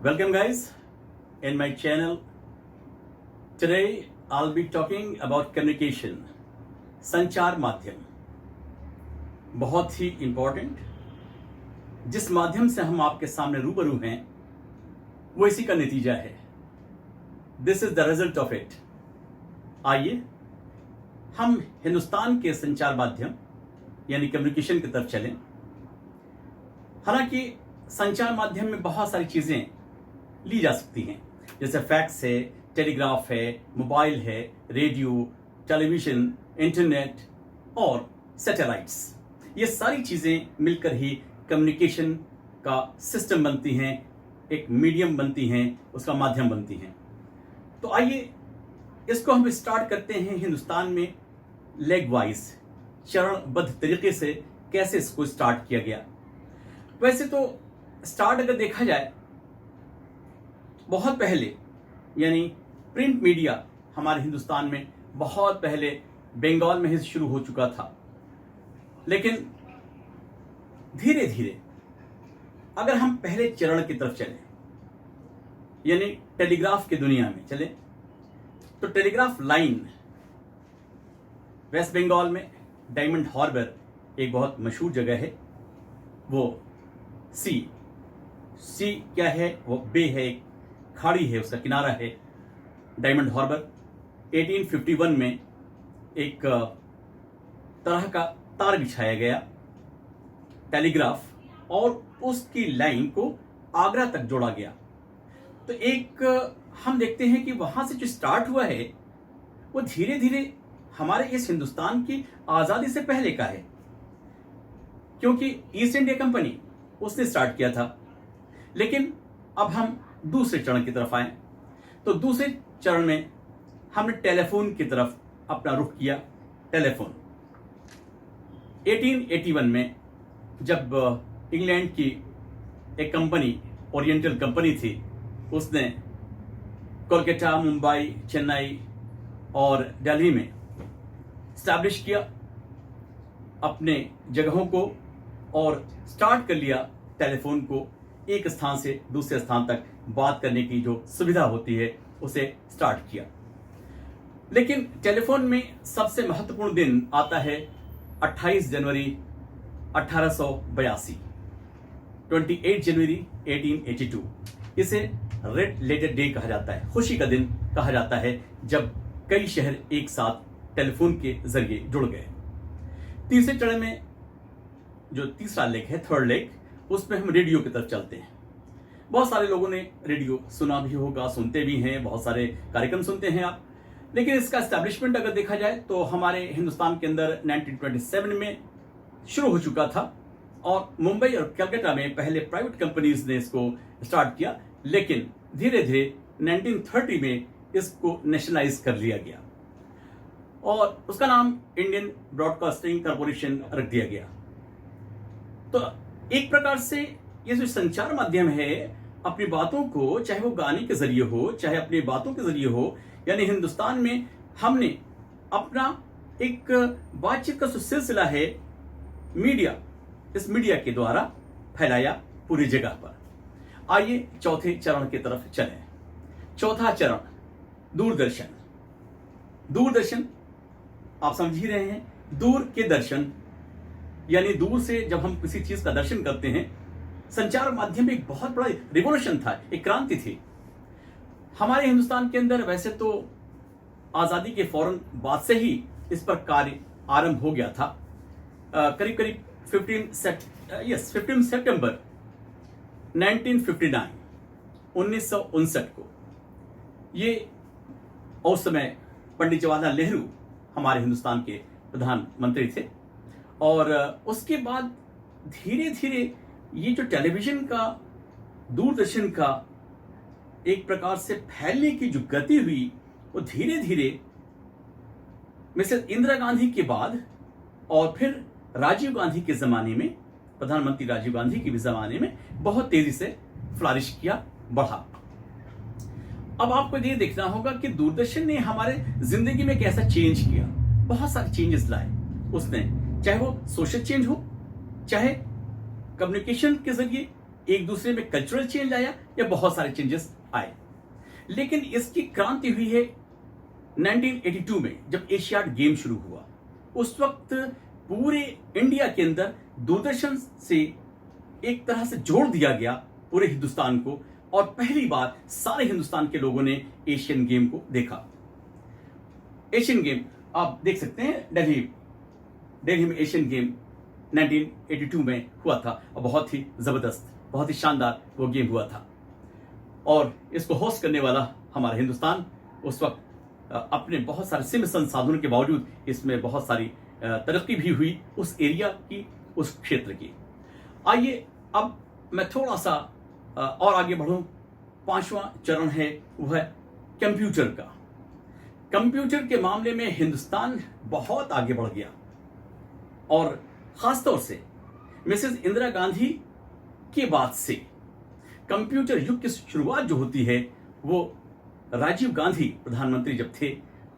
Welcome guys in my channel. Today I'll be talking about communication. संचार माध्यम बहुत ही important, जिस माध्यम से हम आपके सामने रूबरू हैं वो इसी का नतीजा है. This is the result of it. आइए हम हिंदुस्तान के संचार माध्यम यानी कम्युनिकेशन की तरफ चलें. हालांकि संचार माध्यम में बहुत सारी चीजें ली जा सकती हैं, जैसे फैक्स है, टेलीग्राफ है, मोबाइल है, रेडियो, टेलीविजन, इंटरनेट और सैटेलाइट्स. ये सारी चीजें मिलकर ही कम्युनिकेशन का सिस्टम बनती हैं, एक मीडियम बनती हैं, उसका माध्यम बनती हैं. तो आइए इसको हम स्टार्ट करते हैं हिंदुस्तान में लेग वाइज, चरणबद्ध तरीके से कैसे इसको स्टार्ट किया गया. वैसे तो स्टार्ट अगर देखा जाए बहुत पहले, यानी प्रिंट मीडिया हमारे हिंदुस्तान में बहुत पहले बंगाल में ही शुरू हो चुका था. लेकिन धीरे धीरे अगर हम पहले चरण की तरफ चलें, यानी टेलीग्राफ की दुनिया में चलें, तो टेलीग्राफ लाइन वेस्ट बंगाल में डायमंड हार्बर एक बहुत मशहूर जगह है. वो सी क्या है, वो बे है, एक खाड़ी है, उसका किनारा है. डायमंड हार्बर 1851 में एक तरह का तार बिछाया गया टेलीग्राफ, और उसकी लाइन को आगरा तक जोड़ा गया. तो एक हम देखते हैं कि वहां से जो स्टार्ट हुआ है वो धीरे धीरे हमारे इस हिंदुस्तान की आजादी से पहले का है, क्योंकि ईस्ट इंडिया कंपनी उसने स्टार्ट किया था. लेकिन अब हम दूसरे चरण की तरफ आए, तो दूसरे चरण में हमने टेलीफोन की तरफ अपना रुख किया. टेलीफोन 1881 में जब इंग्लैंड की एक कंपनी, ओरिएंटल कंपनी थी, उसने कोलकाता, मुंबई, चेन्नई और दिल्ली में स्टैब्लिश किया अपने जगहों को और स्टार्ट कर लिया टेलीफोन को. एक स्थान से दूसरे स्थान तक बात करने की जो सुविधा होती है उसे स्टार्ट किया. लेकिन टेलीफोन में सबसे महत्वपूर्ण दिन आता है 28 जनवरी 1882, 28 जनवरी 1882. इसे रेड लेटर डे कहा जाता है, खुशी का दिन कहा जाता है, जब कई शहर एक साथ टेलीफोन के जरिए जुड़ गए. तीसरे चरण में जो तीसरा लेग है, थर्ड लेग, उसमें हम रेडियो की तरफ चलते हैं. बहुत सारे लोगों ने रेडियो सुना भी होगा, सुनते भी हैं, बहुत सारे कार्यक्रम सुनते हैं आप. लेकिन इसका एस्टैब्लिशमेंट अगर देखा जाए तो हमारे हिंदुस्तान के अंदर 1927 में शुरू हो चुका था, और मुंबई और कलकत्ता में पहले प्राइवेट कंपनीज ने इसको स्टार्ट किया. लेकिन धीरे धीरे 1930 में इसको नेशनलाइज कर लिया गया और उसका नाम इंडियन ब्रॉडकास्टिंग कॉर्पोरेशन रख दिया गया. तो एक प्रकार से ये जो संचार माध्यम है, अपनी बातों को, चाहे वो गाने के जरिए हो, चाहे अपनी बातों के जरिए हो, यानी हिंदुस्तान में हमने अपना एक बातचीत का जो सिलसिला है मीडिया, इस मीडिया के द्वारा फैलाया पूरी जगह पर. आइए चौथे चरण की तरफ चलें. चौथा चरण दूरदर्शन. दूरदर्शन आप समझ ही रहे हैं, दूर के दर्शन, यानी दूर से जब हम किसी चीज का दर्शन करते हैं. संचार माध्यम में एक बहुत बड़ा रिवॉल्यूशन था, एक क्रांति थी हमारे हिंदुस्तान के अंदर. वैसे तो आजादी के फौरन बाद से ही इस पर कार्य आरंभ हो गया था. करीब करीब 15 सितंबर 1959 1959 को ये उस समय पंडित जवाहरलाल नेहरू हमारे हिंदुस्तान के प्रधानमंत्री थे. और उसके बाद धीरे धीरे ये जो टेलीविजन का, दूरदर्शन का एक प्रकार से फैलने की जो गति हुई, वो धीरे धीरे मिसेस इंदिरा गांधी के बाद और फिर राजीव गांधी के जमाने में, प्रधानमंत्री राजीव गांधी के भी जमाने में बहुत तेजी से फ्लरिश किया, बढ़ा. अब आपको ये देखना होगा कि दूरदर्शन ने हमारे जिंदगी में कैसा चेंज किया. बहुत सारे चेंजेस लाए उसने, चाहे वो सोशल चेंज हो, चाहे कम्युनिकेशन के जरिए एक दूसरे में कल्चरल चेंज आया या बहुत सारे चेंजेस आए, लेकिन इसकी क्रांति हुई है 1982 में जब एशियाड गेम शुरू हुआ। उस वक्त पूरे इंडिया के अंदर दूरदर्शन से एक तरह से जोड़ दिया गया पूरे हिंदुस्तान को, और पहली बार सारे हिंदुस्तान के लोगों ने एशियन गेम को देखा। एशियन गेम आप देख सकते हैं, दिल्ली में एशियन गेम 1982 में हुआ था और बहुत ही जबरदस्त, बहुत ही शानदार वो गेम हुआ था। और इसको होस्ट करने वाला हमारा हिंदुस्तान उस वक्त अपने बहुत सारे सीमित संसाधनों के बावजूद इसमें बहुत सारी तरक्की भी हुई उस एरिया की, उस क्षेत्र की। आइए अब मैं थोड़ा सा और आगे बढ़ूं। 5वां चरण है वह है कंप्यूटर का। कंप्यूटर के मामले में हिंदुस्तान बहुत आगे बढ़ गया, और खासतौर से मिसेस इंदिरा गांधी के बाद से कंप्यूटर युग की शुरुआत जो होती है वो राजीव गांधी प्रधानमंत्री जब थे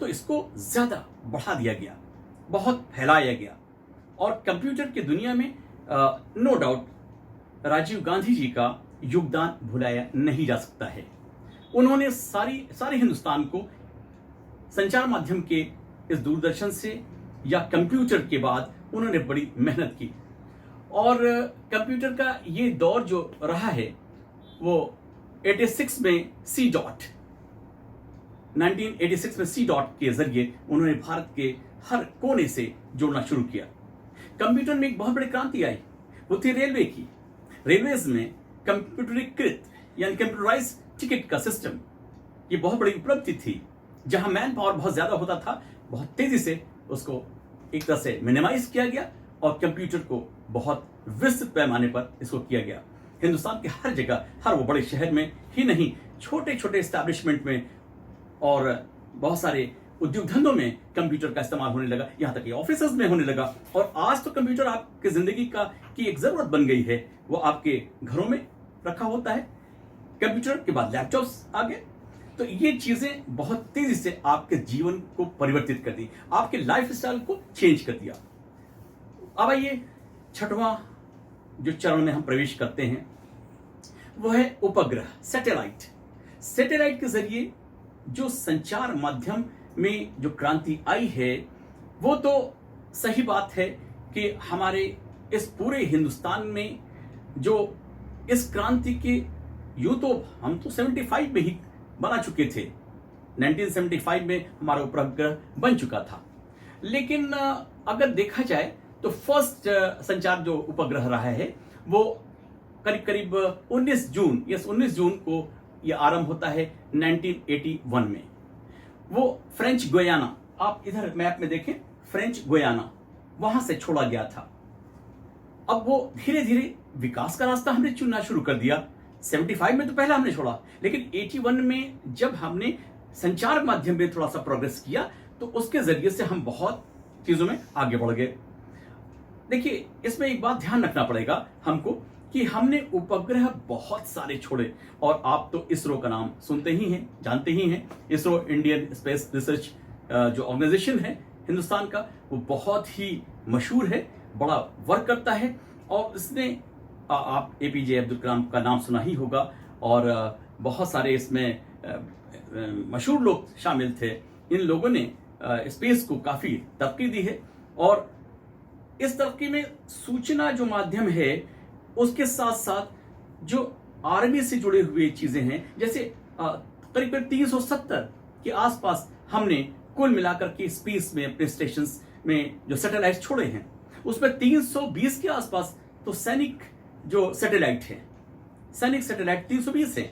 तो इसको ज्यादा बढ़ा दिया गया, बहुत फैलाया गया, और कंप्यूटर की दुनिया में नो डाउट राजीव गांधी जी का योगदान भुलाया नहीं जा सकता है। उन्होंने सारे हिंदुस्तान को संचार माध्यम के इस दूरदर्शन से या कंप्यूटर के बाद उन्होंने बड़ी मेहनत की, और कंप्यूटर का ये दौर जो रहा है वो 86 में सी डॉट के जरिए उन्होंने भारत के हर कोने से जोड़ना शुरू किया। कंप्यूटर में एक बहुत बड़ी क्रांति आई, वो थी रेलवे की। रेलवेज में कंप्यूटरीकृत यानी कंप्यूटराइज टिकट का सिस्टम, ये बहुत बड़ी उपलब्धि थी। जहां मैन पावर बहुत ज्यादा होता था, बहुत तेजी से उसको एक तरह से मिनिमाइज किया गया और कंप्यूटर को बहुत विस्तृत पैमाने पर इसको किया गया। हिंदुस्तान के हर जगह, हर वो बड़े शहर में ही नहीं, छोटे छोटे एस्टैब्लिशमेंट में और बहुत सारे उद्योग धंधों में कंप्यूटर का इस्तेमाल होने लगा, यहां तक कि ऑफिसेज में होने लगा। और आज तो कंप्यूटर आपकी जिंदगी की एक जरूरत बन गई है, वो आपके घरों में रखा होता है। कंप्यूटर के बाद लैपटॉप्स आ गए, तो ये चीजें बहुत तेजी से आपके जीवन को परिवर्तित कर दी, आपके लाइफस्टाइल को चेंज कर दिया। अब आइए 6वां जो चरण में हम प्रवेश करते हैं वो है उपग्रह, सैटेलाइट। सैटेलाइट के जरिए जो संचार माध्यम में जो क्रांति आई है वो तो सही बात है कि हमारे इस पूरे हिंदुस्तान में जो इस क्रांति के यूं तो हम तो 75 में ही बना चुके थे, 1975 में हमारा उपग्रह बन चुका था। लेकिन अगर देखा जाए तो फर्स्ट संचार जो उपग्रह रहा है वो करीब करीब 19 जून को यह आरंभ होता है 1981 में। वो फ्रेंच गुयाना, आप इधर मैप में देखें, फ्रेंच गुयाना वहां से छोड़ा गया था। अब वो धीरे धीरे विकास का रास्ता हमने चुनना शुरू कर दिया। 75 में तो पहला हमने छोड़ा, लेकिन 81 में जब हमने संचार माध्यम में थोड़ा सा प्रोग्रेस किया तो उसके जरिए से हम बहुत चीजों में आगे बढ़ गए। देखिए, इसमें एक बात ध्यान रखना पड़ेगा हमको कि हमने उपग्रह बहुत सारे छोड़े, और आप तो इसरो का नाम सुनते ही हैं, जानते ही हैं। इसरो इंडियन स्पेस रिसर्च जो ऑर्गेनाइजेशन है हिंदुस्तान का, वो बहुत ही मशहूर है, बड़ा वर्क करता है। और इसने आप एपीजे अब्दुल कलाम का नाम सुना ही होगा, और बहुत सारे इसमें मशहूर लोग शामिल थे। इन लोगों ने स्पेस को काफी तरक्की दी है, और इस तरक्की में सूचना जो माध्यम है उसके साथ साथ जो आर्मी से जुड़े हुए चीजें हैं, जैसे करीब 370 के आसपास हमने कुल मिलाकर के स्पेस में अपने स्टेशन में जो सैटेलाइट छोड़े हैं, उसमें 320 के आसपास तो सैनिक जो सैटेलाइट है, सैनिक सैटेलाइट 320 है।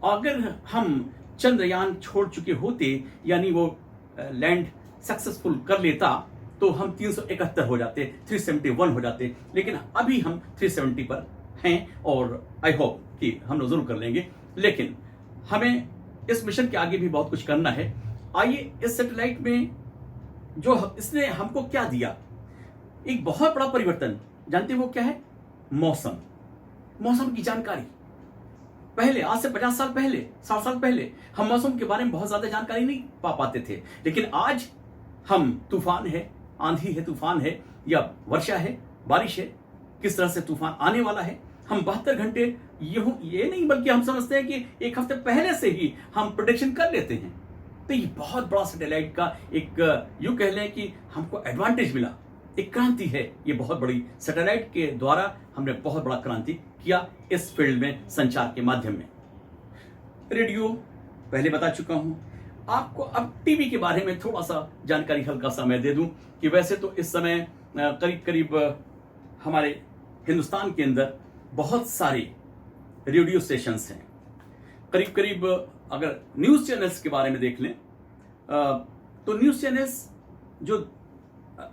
अगर हम चंद्रयान छोड़ चुके होते, यानी वो लैंड सक्सेसफुल कर लेता, तो हम 371 हो जाते, 371 हो जाते। लेकिन अभी हम 370 पर हैं, और आई होप कि हम लोग जरूर कर लेंगे। लेकिन हमें इस मिशन के आगे भी बहुत कुछ करना है। आइए, इस सैटेलाइट में जो इसने हमको क्या दिया, एक बहुत बड़ा परिवर्तन, जानते हो वो क्या है? मौसम की जानकारी। पहले, आज से 50 साल पहले, 60 साल पहले हम मौसम के बारे में बहुत ज्यादा जानकारी नहीं पा पाते थे, लेकिन आज हम तूफान है, आंधी है, तूफान है, या वर्षा है, बारिश है, किस तरह से तूफान आने वाला है, हम 72 घंटे ये नहीं, बल्कि हम समझते हैं कि एक हफ्ते पहले से ही हम प्रोडिक्शन कर लेते हैं। तो ये बहुत बड़ा सैटेलाइट का एक यूं कह लें कि हमको एडवांटेज मिला, एक क्रांति है ये बहुत बड़ी। सैटेलाइट के द्वारा हमने बहुत बड़ा क्रांति किया इस फील्ड में, संचार के माध्यम में। रेडियो पहले बता चुका हूं आपको। अब टीवी के बारे में थोड़ा सा जानकारी हल्का सा मैं दे दूं कि वैसे तो इस समय करीब करीब हमारे हिंदुस्तान के अंदर बहुत सारे रेडियो स्टेशंस हैं। करीब करीब अगर न्यूज़ चैनल्स के बारे में देख लें तो न्यूज़ चैनल्स जो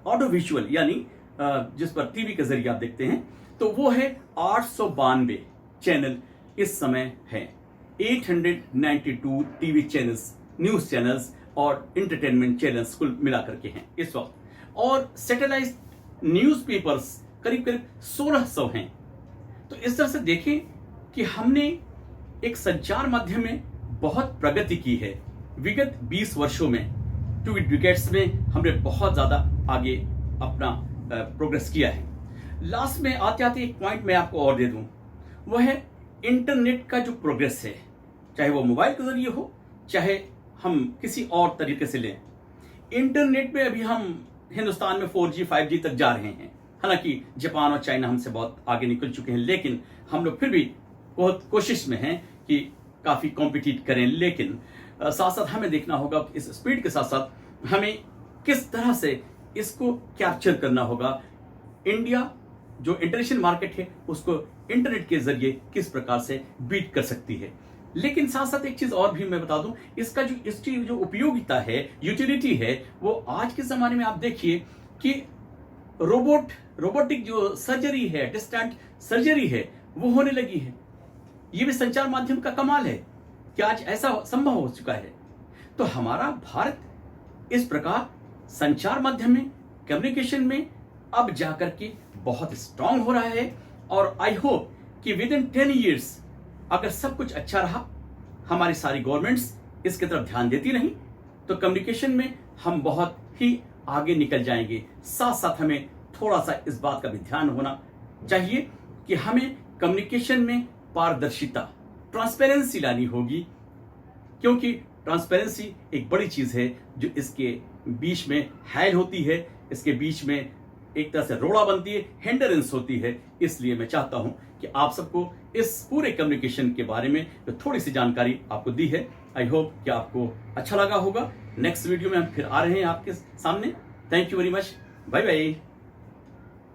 ऑडियो विजुअल यानी जिस पर टीवी के जरिए आप देखते हैं, तो वो है 892 चैनल इस समय है। 892 टीवी चैनल्स, न्यूज़ चैनल्स और इंटरटेनमेंट चैनल्स कुल मिलाकर के हैं इस वक्त। और सैटेलाइट न्यूज़पेपर्स करीब करीब 1600 हैं। तो इस तरह से देखें कि हमने एक संचार माध्यम में बहुत प्रगति की है विगत 20 वर्षों में। 2 डिकेड्स में हमने बहुत ज़्यादा आगे अपना प्रोग्रेस किया है। लास्ट में आते आते एक पॉइंट मैं आपको और दे दूं, वह है इंटरनेट का जो प्रोग्रेस है, चाहे वो मोबाइल के जरिए हो, चाहे हम किसी और तरीके से लें। इंटरनेट में अभी हम हिंदुस्तान में 4G 5G तक जा रहे हैं। हालांकि जापान और चाइना हमसे बहुत आगे निकल चुके हैं, लेकिन हम लोग फिर भी बहुत कोशिश में हैं कि काफ़ी कॉम्पिटिट करें। लेकिन साथ साथ हमें देखना होगा कि इस स्पीड के साथ साथ हमें किस तरह से इसको कैप्चर करना होगा। इंडिया जो इंटरनेशनल मार्केट है उसको इंटरनेट के जरिए किस प्रकार से बीट कर सकती है। लेकिन साथ साथ एक चीज और भी मैं बता दूं, इसकी जो उपयोगिता है, यूटिलिटी है, वो आज के जमाने में आप देखिए कि रोबोटिक जो सर्जरी है, डिस्टेंट सर्जरी है, वो होने लगी है। ये भी संचार माध्यम का कमाल है कि आज ऐसा संभव हो चुका है। तो हमारा भारत इस प्रकार संचार माध्यम में, कम्युनिकेशन में अब जाकर के बहुत स्ट्रांग हो रहा है। और आई होप कि विद इन 10 ईयर्स अगर सब कुछ अच्छा रहा, हमारी सारी गवर्नमेंट्स इसकी तरफ ध्यान देती रही, तो कम्युनिकेशन में हम बहुत ही आगे निकल जाएंगे। साथ साथ हमें थोड़ा सा इस बात का भी ध्यान होना चाहिए कि हमें कम्युनिकेशन में पारदर्शिता, ट्रांसपेरेंसी लानी होगी, क्योंकि ट्रांसपेरेंसी एक बड़ी चीज है जो इसके बीच में हैल होती है, इसके बीच में एक तरह से रोड़ा बनती है, हिंडरेंस होती है। इसलिए मैं चाहता हूं कि आप सबको इस पूरे कम्युनिकेशन के बारे में जो थोड़ी सी जानकारी आपको दी है, आई होप कि आपको अच्छा लगा होगा। नेक्स्ट वीडियो में हम फिर आ रहे हैं आपके सामने। Thank you very much, bye bye.